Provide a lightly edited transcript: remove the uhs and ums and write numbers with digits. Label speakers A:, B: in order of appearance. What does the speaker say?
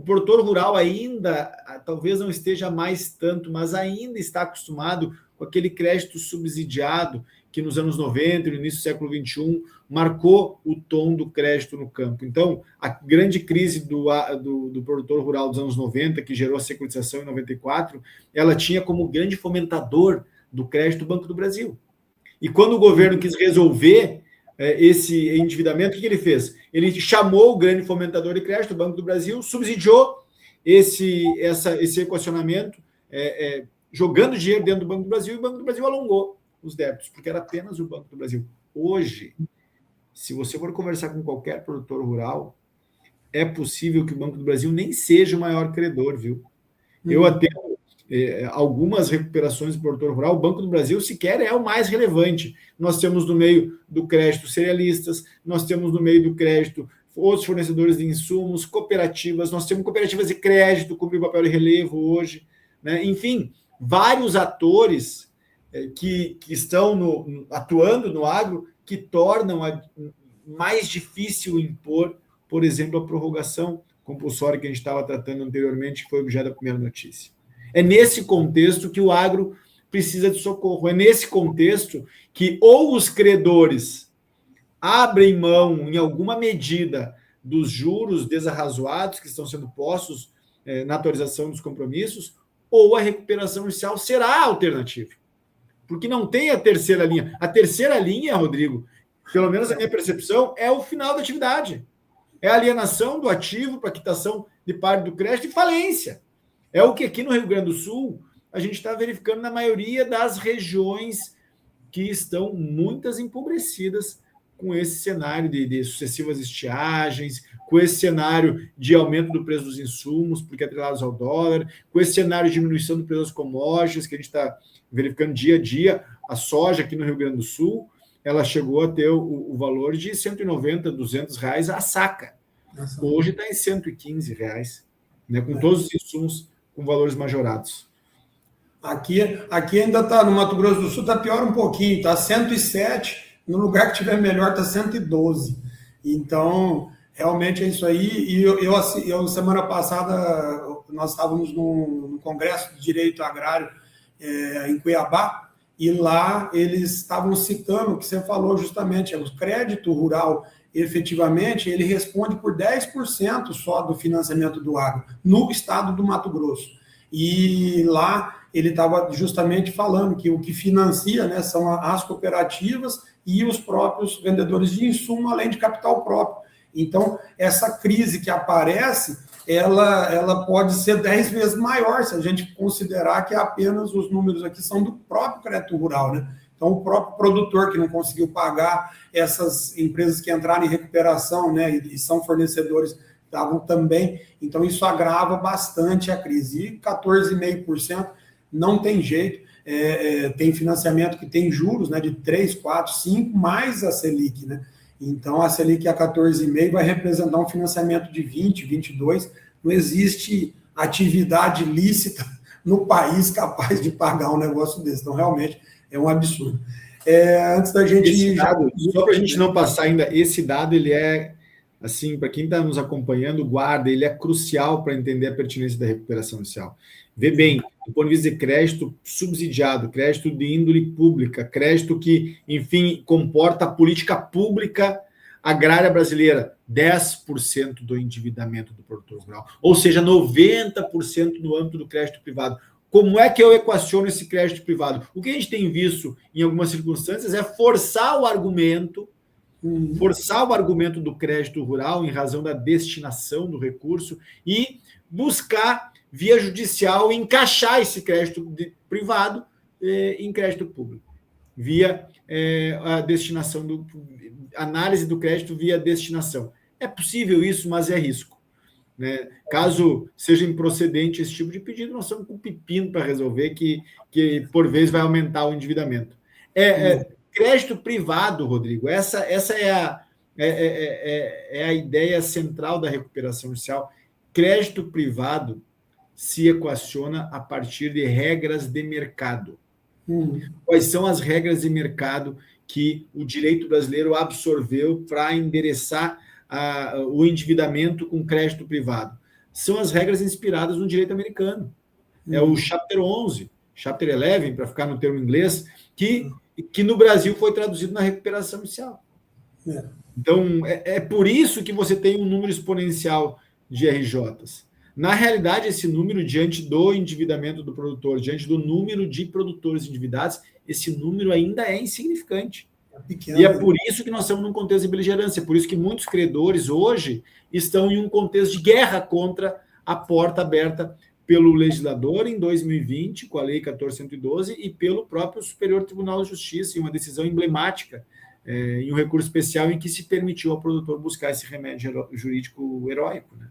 A: O produtor rural ainda, talvez não esteja mais tanto, mas ainda está acostumado com aquele crédito subsidiado que nos anos 90 e no início do século XXI marcou o tom do crédito no campo. Então, a grande crise do produtor rural dos anos 90, que gerou a securitização em 94, ela tinha como grande fomentador do crédito o Banco do Brasil. E quando o governo quis resolver esse endividamento, o que ele fez? Ele chamou o grande fomentador de crédito, o Banco do Brasil, subsidiou esse equacionamento, jogando dinheiro dentro do Banco do Brasil, e o Banco do Brasil alongou os débitos, porque era apenas o Banco do Brasil. Hoje, se você for conversar com qualquer produtor rural, é possível que o Banco do Brasil nem seja o maior credor, viu? Eu até algumas recuperações do produtor rural, o Banco do Brasil sequer é o mais relevante. Nós temos no meio do crédito cerealistas, nós temos no meio do crédito outros fornecedores de insumos, cooperativas, nós temos cooperativas de crédito, cumprem papel de relevo hoje, né? Enfim, vários atores que estão atuando no agro que tornam mais difícil impor, por exemplo, a prorrogação compulsória que a gente estava tratando anteriormente, que foi objeto da primeira notícia. É nesse contexto que o agro precisa de socorro. É nesse contexto que ou os credores abrem mão, em alguma medida, dos juros desarrazoados que estão sendo postos na atualização dos compromissos, ou a recuperação inicial será a alternativa. Porque não tem a terceira linha. A terceira linha, Rodrigo, pelo menos a minha percepção, é o final da atividade. É a alienação do ativo para quitação de parte do crédito e falência. É o que aqui no Rio Grande do Sul a gente está verificando na maioria das regiões que estão muitas empobrecidas com esse cenário de sucessivas estiagens, com esse cenário de aumento do preço dos insumos, porque atrelados ao dólar, com esse cenário de diminuição do preço das commodities, que a gente está verificando dia a dia. A soja aqui no Rio Grande do Sul, ela chegou a ter o valor de R$190, R$200 a saca. Hoje está em R$115, né, com todos os insumos com valores majorados.
B: Aqui ainda está, no Mato Grosso do Sul, está pior um pouquinho, está 107, no lugar que tiver melhor está 112. Então, realmente é isso aí. E eu semana passada, nós estávamos no Congresso de Direito Agrário em Cuiabá, e lá eles estavam citando o que você falou justamente, o crédito rural, efetivamente, ele responde por 10% só do financiamento do agro, no estado do Mato Grosso. E lá ele estava justamente falando que o que financia, né, são as cooperativas e os próprios vendedores de insumo, além de capital próprio. Então, essa crise que aparece, ela pode ser 10 vezes maior, se a gente considerar que apenas os números aqui são do próprio crédito rural, né? Então, o próprio produtor que não conseguiu pagar, essas empresas que entraram em recuperação, né, e são fornecedores, estavam também. Então, isso agrava bastante a crise. E 14,5% não tem jeito. Tem financiamento que tem juros, né, de 3, 4, 5, mais a Selic, né? Então, a Selic a 14,5% vai representar um financiamento de 20, 22. Não existe atividade lícita no país capaz de pagar um negócio desse. Então, realmente, é um absurdo. Antes da gente...
A: Só para a gente não passar ainda, esse dado, ele é, assim, para quem está nos acompanhando, guarda, ele é crucial para entender a pertinência da recuperação inicial. Vê bem, do ponto de vista de crédito subsidiado, crédito de índole pública, crédito que, enfim, comporta a política pública agrária brasileira, 10% do endividamento do produtor rural, ou seja, 90% no âmbito do crédito privado. Como é que eu equaciono esse crédito privado? O que a gente tem visto em algumas circunstâncias é forçar o argumento do crédito rural em razão da destinação do recurso e buscar, via judicial, encaixar esse crédito privado em crédito público, via a destinação análise do crédito via destinação. É possível isso, mas é risco, né? Caso seja improcedente esse tipo de pedido, nós estamos com um pepino para resolver que, por vezes, vai aumentar o endividamento. Crédito privado, Rodrigo, essa é a ideia central da recuperação inicial. Crédito privado se equaciona a partir de regras de mercado. Quais são as regras de mercado que o direito brasileiro absorveu para endereçar o endividamento com crédito privado? são as regras inspiradas no direito americano. É o Chapter 11, Chapter 11, para ficar no termo inglês, que no Brasil foi traduzido na recuperação inicial. Então, é por isso que você tem um número exponencial de RJs. Na realidade, esse número, diante do endividamento do produtor, diante do número de produtores endividados, esse número ainda é insignificante. E é por isso que nós estamos num contexto de beligerância, é por isso que muitos credores hoje estão em um contexto de guerra contra a porta aberta pelo legislador em 2020, com a Lei 14.112, e pelo próprio Superior Tribunal de Justiça, em uma decisão emblemática, em um recurso especial em que se permitiu ao produtor buscar esse remédio jurídico heróico, né?